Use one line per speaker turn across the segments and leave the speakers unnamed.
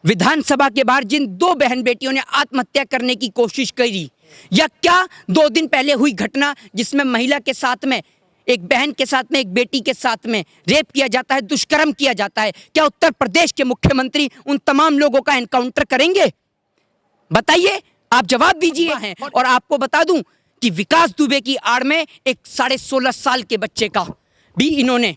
विधानसभा के बाहर जिन दो बहन बेटियों ने आत्महत्या करने की कोशिश करी, या क्या 2 दिन पहले हुई घटना जिसमें महिला के साथ में, एक बहन के साथ में, एक बेटी के साथ में रेप किया जाता है, दुष्कर्म किया जाता है, क्या उत्तर प्रदेश के मुख्यमंत्री उन तमाम लोगों का एनकाउंटर करेंगे? बताइए, आप जवाब दीजिए। हैं और आपको बता दूं कि विकास दुबे की आड़ में एक 16.5 साल के बच्चे का भी इन्होंने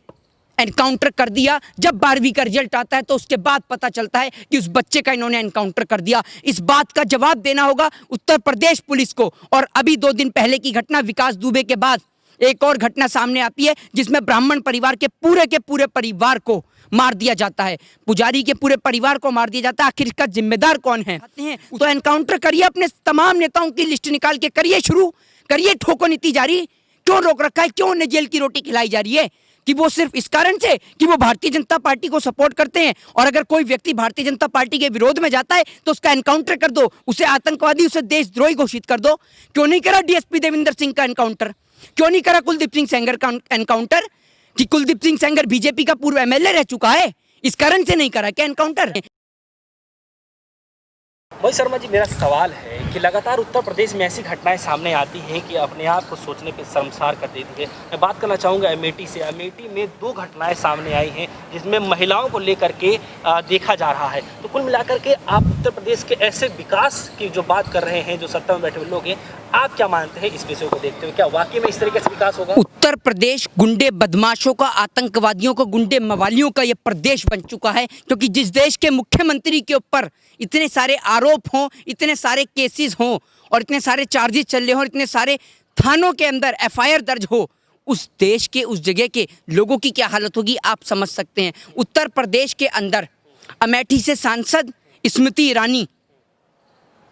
एनकाउंटर कर दिया। जब 12वीं का रिजल्ट आता है तो उसके बाद पता चलता है कि उस बच्चे का इन्होंने एनकाउंटर कर दिया। इस बात का जवाब देना होगा उत्तर प्रदेश पुलिस को। और अभी 2 दिन पहले की घटना, विकास दुबे के बाद एक और घटना सामने आती है जिसमें ब्राह्मण परिवार के पूरे परिवार को मार दिया जाता है, पुजारी के पूरे परिवार को मार दिया जाता है। आखिर इसका जिम्मेदार कौन है? तो एनकाउंटर करिए, अपने तमाम नेताओं की लिस्ट निकाल के करिए, शुरू करिए। ठोको नीति जारी क्यों रोक रखा है? क्यों उन्हें जेल की रोटी खिलाई जा रही है? कि वो सिर्फ इस कारण से कि वो भारतीय जनता पार्टी को सपोर्ट करते हैं, और अगर कोई व्यक्ति भारतीय जनता पार्टी के विरोध में जाता है तो उसका एनकाउंटर कर दो, उसे आतंकवादी, उसे देशद्रोही घोषित कर दो। क्यों नहीं करा डीएसपी देविंदर सिंह का एनकाउंटर? क्यों नहीं करा कुलदीप सिंह सेंगर का एनकाउंटर? कि कुलदीप सिंह सेंगर बीजेपी का पूर्व एमएलए रह चुका है, इस कारण से नहीं करा क्या एनकाउंटर?
वही शर्मा जी, मेरा सवाल है कि लगातार उत्तर प्रदेश में ऐसी घटनाएं सामने आती हैं कि अपने आप को सोचने पे शर्मसार कर देती है। मैं बात करना चाहूँगा अमेठी से। अमेठी में 2 घटनाएं सामने आई हैं जिसमें महिलाओं को लेकर के देखा जा रहा है। तो कुल मिलाकर के आप उत्तर प्रदेश के ऐसे विकास की जो बात कर रहे हैं, जो सत्ता में बैठे हुए लोग हैं, आप क्या मानते हैं इस विषय को देखते हुए? क्या वाकई में इस तरीके से विकास होगा?
उत्तर प्रदेश गुंडे बदमाशों का, आतंकवादियों को, गुंडे मवालियों का यह प्रदेश बन चुका है। क्योंकि जिस देश के मुख्यमंत्री के ऊपर इतने सारे आरोप हों, इतने सारे केसेस हों और इतने सारे चार्जेस चल रहे हों, इतने सारे थानों के अंदर एफआईआर दर्ज हो, उस देश के, उस जगह के लोगों की क्या हालत होगी आप समझ सकते हैं। उत्तर प्रदेश के अंदर अमेठी से सांसद स्मृति ईरानी,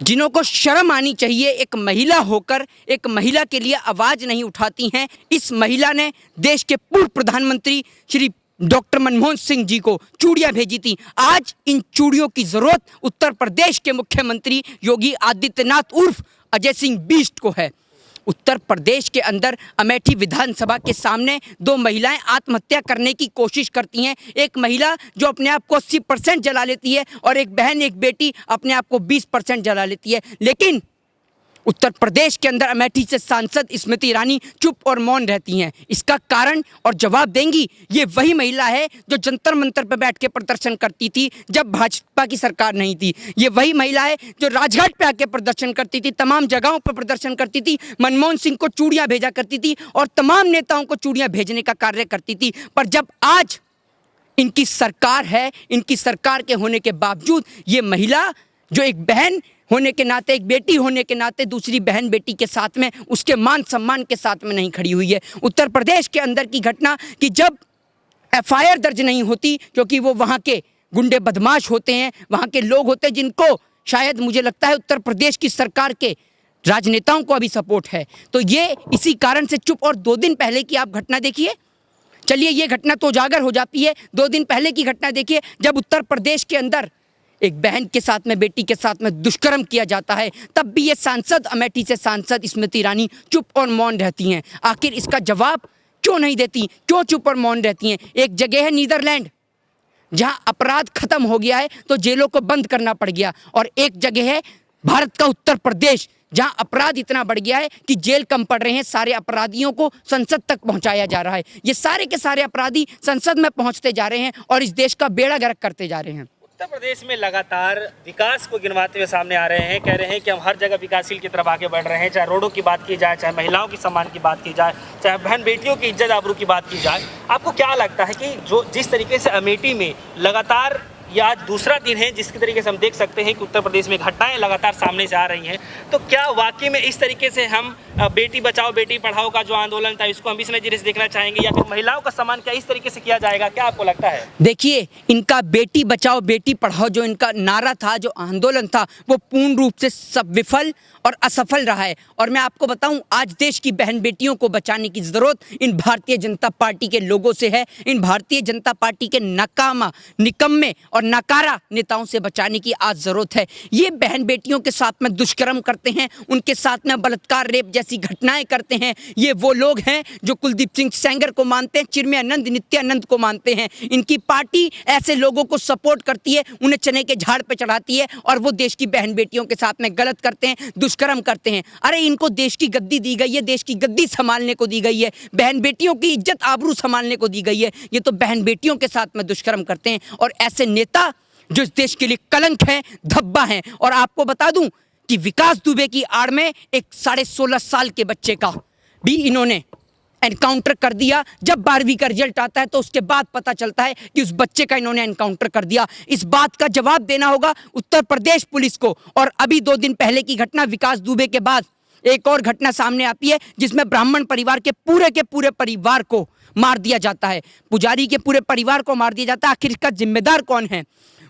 जिन्हों को शर्म आनी चाहिए, एक महिला होकर एक महिला के लिए आवाज नहीं उठाती हैं। इस महिला ने देश के पूर्व प्रधानमंत्री श्री डॉक्टर मनमोहन सिंह जी को चूड़ियां भेजी थी। आज इन चूड़ियों की जरूरत उत्तर प्रदेश के मुख्यमंत्री योगी आदित्यनाथ उर्फ अजय सिंह बीस्ट को है। उत्तर प्रदेश के अंदर अमेठी विधानसभा के सामने 2 महिलाएं आत्महत्या करने की कोशिश करती हैं। एक महिला जो अपने आप को 80% जला लेती है और एक बहन, एक बेटी अपने आप को 20% जला लेती है। लेकिन उत्तर प्रदेश के अंदर अमेठी से सांसद स्मृति ईरानी चुप और मौन रहती हैं। इसका कारण और जवाब देंगी ये वही महिला है जो जंतर मंतर पर बैठ के प्रदर्शन करती थी जब भाजपा की सरकार नहीं थी। ये वही महिला है जो राजघाट पे आके प्रदर्शन करती थी, तमाम जगहों पर प्रदर्शन करती थी, मनमोहन सिंह को चूड़ियां भेजा करती थी और तमाम नेताओं को चूड़ियां भेजने का कार्य करती थी। पर जब आज इनकी सरकार है, इनकी सरकार के होने के बावजूद ये महिला जो एक बहन होने के नाते, एक बेटी होने के नाते दूसरी बहन बेटी के साथ में, उसके मान सम्मान के साथ में नहीं खड़ी हुई है। उत्तर प्रदेश के अंदर की घटना कि जब एफआईआर दर्ज नहीं होती, क्योंकि वो वहाँ के गुंडे बदमाश होते हैं, वहाँ के लोग होते हैं जिनको शायद मुझे लगता है उत्तर प्रदेश की सरकार के राजनेताओं को अभी सपोर्ट है, तो ये इसी कारण से चुप। और 2 दिन पहले की आप घटना देखिए, चलिए ये घटना तो उजागर हो जाती है, 2 दिन पहले की घटना देखिए जब उत्तर प्रदेश के अंदर एक बहन के साथ में, बेटी के साथ में दुष्कर्म किया जाता है, तब भी ये सांसद, अमेठी से सांसद स्मृति ईरानी चुप और मौन रहती हैं। आखिर इसका जवाब क्यों नहीं देती, क्यों चुप और मौन रहती हैं? एक जगह है नीदरलैंड जहां अपराध खत्म हो गया है तो जेलों को बंद करना पड़ गया, और एक जगह है भारत का उत्तर प्रदेश जहां अपराध इतना बढ़ गया है कि जेल कम पड़ रहे हैं, सारे अपराधियों को संसद तक पहुंचाया जा रहा है। ये सारे के सारे अपराधी संसद में पहुंचते जा रहे हैं और इस देश का बेड़ा गर्क करते जा रहे हैं।
उत्तर प्रदेश में लगातार विकास को गिनवाते हुए सामने आ रहे हैं, कह रहे हैं कि हम हर जगह विकासशील की तरफ आगे बढ़ रहे हैं। चाहे रोडों की बात की जाए, चाहे महिलाओं के सम्मान की बात की जाए, चाहे बहन बेटियों की इज्जत आबरू की बात की जाए। आपको क्या लगता है कि जो जिस तरीके से अमेठी में लगातार ये आज दूसरा दिन है जिसके तरीके से हम देख सकते हैं कि उत्तर प्रदेश में घटनाएं लगातार सामने से आ रही हैं, तो क्या वाकई में इस तरीके से हम बेटी बचाओ बेटी पढ़ाओ का जो आंदोलन था इसको हम इस नज़रिए से देखना चाहेंगे, या फिर महिलाओं का सम्मान क्या इस तरीके से किया जाएगा? क्या आपको लगता है?
देखिए, इनका बेटी बचाओ बेटी पढ़ाओ जो इनका नारा था, जो आंदोलन था, वो पूर्ण रूप से सब विफल और असफल रहा है। और मैं आपको बताऊं, आज देश की बहन बेटियों को बचाने की ज़रूरत इन भारतीय जनता पार्टी के लोगों से है। इन भारतीय जनता पार्टी के नाकामा, निकम्मे और नाकारा नेताओं से बचाने की आज ज़रूरत है। ये बहन बेटियों के साथ में दुष्कर्म करते हैं, उनके साथ में बलात्कार, रेप जैसी जैसी घटनाएं करते हैं, ये वो लोग हैं जो कुलदीप सिंह सेंगर को मानते हैं, चिन्मयानंद नित्यानंद को मानते हैं। इनकी पार्टी ऐसे लोगों को सपोर्ट करती है, उन्हें चने के झाड़ पे चढ़ाती है और वो देश की बहन बेटियों के साथ में गलत करते हैं, दुष्कर्म करते हैं। अरे इनको देश की गद्दी दी गई है, देश की गद्दी संभालने को दी गई है, बहन बेटियों की इज्जत आबरू संभालने को दी गई है। ये तो बहन बेटियों के साथ में दुष्कर्म करते हैं और ऐसे नेता जो इस देश के लिए कलंक है, धब्बा है। और आपको बता दूं कि विकास दुबे की आड़ में एक 16.5 साल के बच्चे का भी इन्होंने एनकाउंटर कर दिया। जब 12वीं का रिजल्ट आता है तो उसके बाद पता चलता है कि उस बच्चे का इन्होंने एनकाउंटर कर दिया। इस बात का जवाब देना होगा उत्तर प्रदेश पुलिस को। और अभी 2 दिन पहले की घटना विकास दुबे के बाद एक और घटना सामने आती है जिसमें ब्राह्मण परिवार के पूरे परिवार को मार दिया जाता है, पुजारी के पूरे परिवार को मार दिया जाता है। आखिर इसका जिम्मेदार कौन है?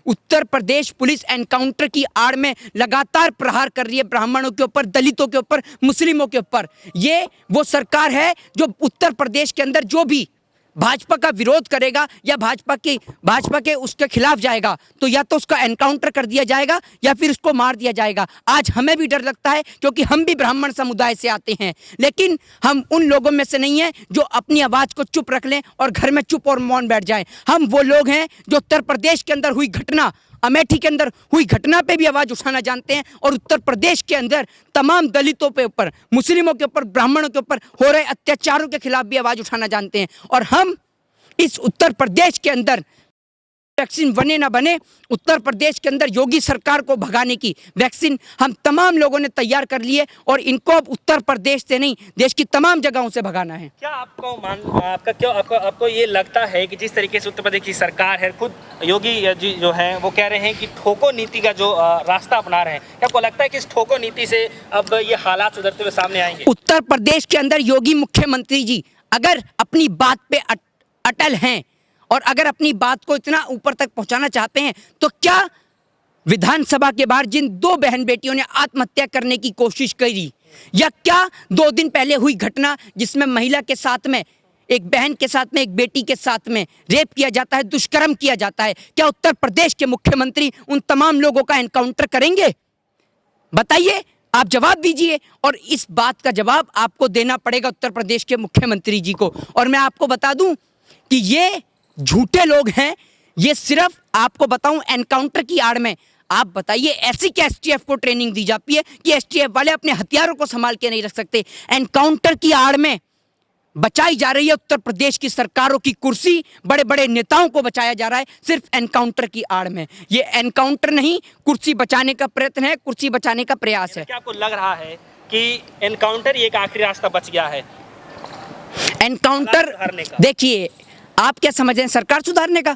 उत्तर प्रदेश पुलिस एनकाउंटर की आड़ में लगातार प्रहार कर रही है ब्राह्मणों के ऊपर, दलितों के ऊपर, मुस्लिमों के ऊपर। ये वो सरकार है जो उत्तर प्रदेश के अंदर जो भी भाजपा का विरोध करेगा या भाजपा के उसके खिलाफ जाएगा तो या तो उसका एनकाउंटर कर दिया जाएगा या फिर उसको मार दिया जाएगा। आज हमें भी डर लगता है क्योंकि हम भी ब्राह्मण समुदाय से आते हैं, लेकिन हम उन लोगों में से नहीं हैं जो अपनी आवाज़ को चुप रख लें और घर में चुप और मौन बैठ जाएं। हम वो लोग हैं जो उत्तर प्रदेश के अंदर हुई घटना, अमेठी के अंदर हुई घटना पे भी आवाज़ उठाना जानते हैं और उत्तर प्रदेश के अंदर तमाम दलितों पे ऊपर, मुस्लिमों के ऊपर, ब्राह्मणों के ऊपर हो रहे अत्याचारों के खिलाफ भी आवाज़ उठाना जानते हैं। और हम इस उत्तर प्रदेश के अंदर वैक्सीन बने ना बने, उत्तर प्रदेश के अंदर योगी सरकार को भगाने की वैक्सीन हम तमाम लोगों ने तैयार कर ली है और इनको अब उत्तर प्रदेश से नहीं, देश की तमाम जगहों से भगाना है।
क्या आपको ये लगता है कि जिस तरीके से उत्तर प्रदेश की सरकार है, खुद योगी जी जो है वो कह रहे हैं कि ठोको नीति का जो रास्ता अपना रहे हैं, क्या आपको लगता है कि इस ठोको नीति से अब ये हालात सुधरते हुए सामने आएंगे?
उत्तर प्रदेश के अंदर योगी मुख्यमंत्री जी अगर अपनी बात पे अटल हैं और अगर अपनी बात को इतना ऊपर तक पहुंचाना चाहते हैं तो क्या विधानसभा के बाहर जिन 2 बहन बेटियों ने आत्महत्या करने की कोशिश करी, या क्या 2 दिन पहले हुई घटना जिसमें महिला के साथ में, एक बहन के साथ में, एक बेटी के साथ में रेप किया जाता है, दुष्कर्म किया जाता है, क्या उत्तर प्रदेश के मुख्यमंत्री उन तमाम लोगों का एनकाउंटर करेंगे? बताइए, आप जवाब दीजिए। और इस बात का जवाब आपको देना पड़ेगा उत्तर प्रदेश के मुख्यमंत्री जी को। और मैं आपको बता दूं कि ये झूठे लोग हैं। ये सिर्फ आपको बताऊं एनकाउंटर की आड़ में, आप बताइए ऐसी क्या एसटीएफ को ट्रेनिंग दी जाती है कि एसटीएफ वाले अपने हथियारों को संभाल के नहीं रख सकते? एनकाउंटर की आड़ में बचाई जा रही है उत्तर प्रदेश की सरकारों की कुर्सी, बड़े बड़े नेताओं को बचाया जा रहा है सिर्फ एनकाउंटर की आड़ में। ये एनकाउंटर नहीं, कुर्सी बचाने का प्रयत्न है, कुर्सी बचाने का प्रयास है।
क्या आपको लग रहा है कि एनकाउंटर ही एक आखिरी रास्ता बच गया है?
एनकाउंटर, देखिए आप क्या समझ रहे हैं सरकार सुधारने का?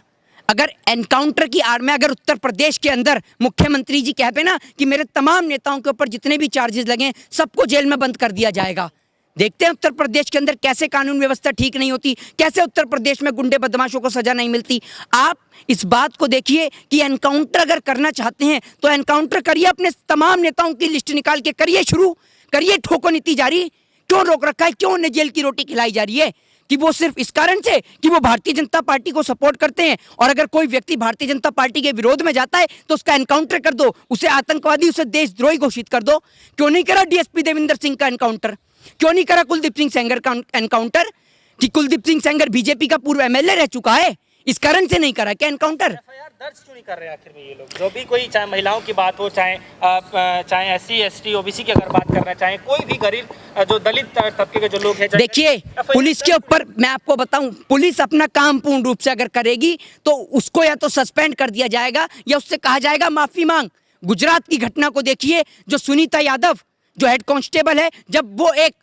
अगर एनकाउंटर की आड़ में अगर उत्तर प्रदेश के अंदर मुख्यमंत्री जी कहते ना कि मेरे तमाम नेताओं के ऊपर जितने भी चार्जेस लगे सबको जेल में बंद कर दिया जाएगा, देखते हैं उत्तर प्रदेश के अंदर कैसे कानून व्यवस्था ठीक नहीं होती, कैसे उत्तर प्रदेश में गुंडे बदमाशों को सजा नहीं मिलती। आप इस बात को देखिए कि एनकाउंटर अगर करना चाहते हैं तो एनकाउंटर करिए, अपने तमाम नेताओं की लिस्ट निकाल के करिए, शुरू करिए ठोको नीति जारी। क्यों रोक रखा है? क्यों उन्हें जेल की रोटी खिलाई जा रही है? कि वो सिर्फ इस कारण से कि वो भारतीय जनता पार्टी को सपोर्ट करते हैं, और अगर कोई व्यक्ति भारतीय जनता पार्टी के विरोध में जाता है तो उसका एनकाउंटर कर दो, उसे आतंकवादी, उसे देशद्रोही घोषित कर दो। क्यों नहीं करा डीएसपी देविंदर सिंह का एनकाउंटर? क्यों नहीं करा कुलदीप सिंह सेंगर का एनकाउंटर? कि कुलदीप सिंह सेंगर बीजेपी का पूर्व एमएलए रह चुका है, इस कारण से नहीं करा क्या एनकाउंटर?
एफआईआर दर्ज क्यों नहीं कर रहे आखिर में ये लोग? जो भी कोई, चाहे महिलाओं की बात हो, चाहे एससी एसटी ओबीसी की अगर बात करना चाहें, कोई भी गरीब जो दलित तबके के जो लोग हैं,
देखिए पुलिस के ऊपर मैं आपको बताऊं, पुलिस अपना काम पूर्ण रूप से अगर करेगी तो उसको या तो सस्पेंड कर दिया जाएगा या उससे कहा जाएगा माफी मांग। गुजरात की घटना को देखिए, जो सुनीता यादव जो हेड कांस्टेबल है, जब वो एक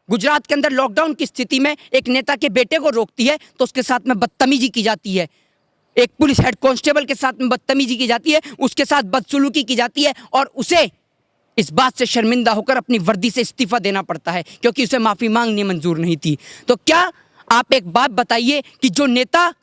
गुजरात के अंदर लॉकडाउन की स्थिति में एक नेता के बेटे को रोकती है तो उसके साथ में बदतमीजी की जाती है, एक पुलिस हेड कांस्टेबल के साथ में बदतमीजी की जाती है, उसके साथ बदसलूकी की जाती है और उसे इस बात से शर्मिंदा होकर अपनी वर्दी से इस्तीफा देना पड़ता है क्योंकि उसे माफी मांगनी मंजूर नहीं थी। तो क्या आप एक बात बताइए कि जो नेता,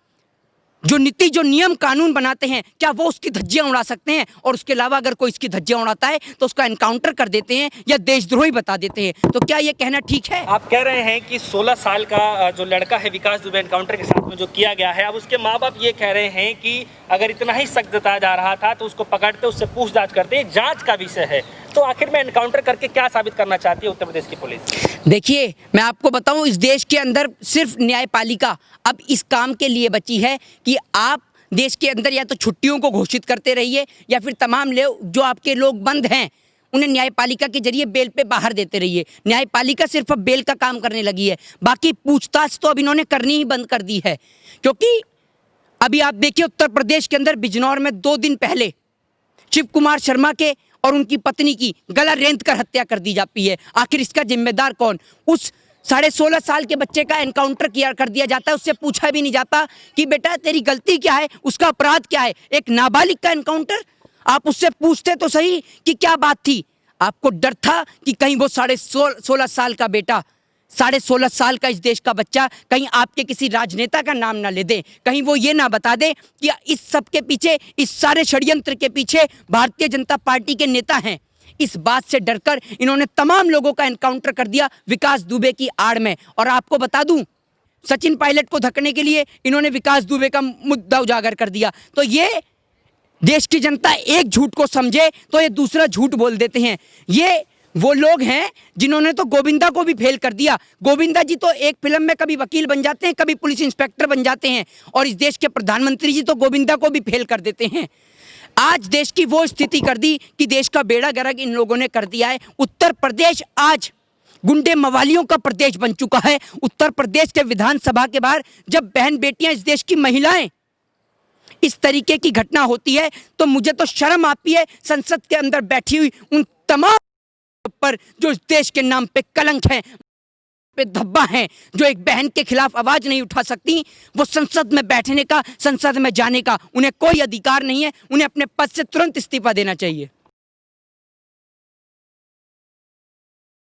जो नीति, जो नियम कानून बनाते हैं, क्या वो उसकी धज्जियां उड़ा सकते हैं? और उसके अलावा अगर कोई इसकी धज्जियां उड़ाता है तो उसका एनकाउंटर कर देते हैं या देशद्रोही बता देते हैं। तो क्या ये कहना ठीक है?
आप कह रहे हैं कि 16 साल का जो लड़का है विकास दुबे, एनकाउंटर के साथ में जो किया गया है, अब उसके माँ बाप ये कह रहे हैं कि अगर इतना ही सख्त जताया जा रहा था तो उसको पकड़ते, उससे पूछताछ करते, जांच का विषय है। तो आखिर में एनकाउंटर करके क्या साबित करना चाहती है उत्तर प्रदेश की पुलिस?
देखिए, मैं आपको बताऊं, इस देश के अंदर सिर्फ न्यायपालिका अब इस काम के लिए बची है कि आप देश के अंदर या तो छुट्टियों को घोषित करते रहिए या फिर तमाम जो आपके लोग बंद हैं उन्हें न्यायपालिका के जरिए बेल पे बाहर देते रहिए। न्यायपालिका सिर्फ अब बेल का काम करने लगी है, बाकी पूछताछ तो अब इन्होंने करनी ही बंद कर दी है। क्योंकि अभी आप देखिए, उत्तर प्रदेश के अंदर बिजनौर में 2 दिन पहले शिव कुमार शर्मा के और उनकी पत्नी की गला रेंत कर हत्या कर दी जाती है। आखिर इसका जिम्मेदार कौन? उस 16.5 साल के बच्चे का एनकाउंटर कर दिया जाता है, उससे पूछा भी नहीं जाता कि बेटा तेरी गलती क्या है, उसका अपराध क्या है। एक नाबालिग का एनकाउंटर, आप उससे पूछते तो सही कि क्या बात थी। आपको डर था कि कहीं वो 16.5 साल का बेटा, 16.5 साल का इस देश का बच्चा कहीं आपके किसी राजनेता का नाम ना ले दे, कहीं वो ये ना बता दे कि इस सब के पीछे, इस सारे षड्यंत्र के पीछे भारतीय जनता पार्टी के नेता हैं। इस बात से डरकर इन्होंने तमाम लोगों का एनकाउंटर कर दिया विकास दुबे की आड़ में। और आपको बता दूं, सचिन पायलट को धकने के लिए इन्होंने विकास दुबे का मुद्दा उजागर कर दिया। तो ये देश की जनता एक झूठ को समझे तो ये दूसरा झूठ बोल देते हैं। ये वो लोग हैं जिन्होंने तो गोविंदा को भी फेल कर दिया। गोविंदा जी तो एक फिल्म में कभी वकील बन जाते हैं, कभी पुलिस इंस्पेक्टर बन जाते हैं, और इस देश के प्रधानमंत्री जी तो गोविंदा को भी फेल कर देते हैं। आज देश की वो स्थिति कर दी कि देश का बेड़ा गर्क इन लोगों ने कर दिया है। उत्तर प्रदेश आज गुंडे मवालियों का प्रदेश बन चुका है। उत्तर प्रदेश के विधानसभा के बाहर जब बहन बेटियां, इस देश की महिलाएं इस तरीके की घटना होती है तो मुझे तो शर्म आती है संसद के अंदर बैठी हुई उन तमाम पर जो इस देश के नाम पे कलंक है, पे धब्बा है, जो एक बहन के खिलाफ आवाज नहीं उठा सकती। वो संसद में बैठने का, संसद में जाने का उन्हें कोई अधिकार नहीं है। उन्हें अपने पद से तुरंत इस्तीफा देना चाहिए।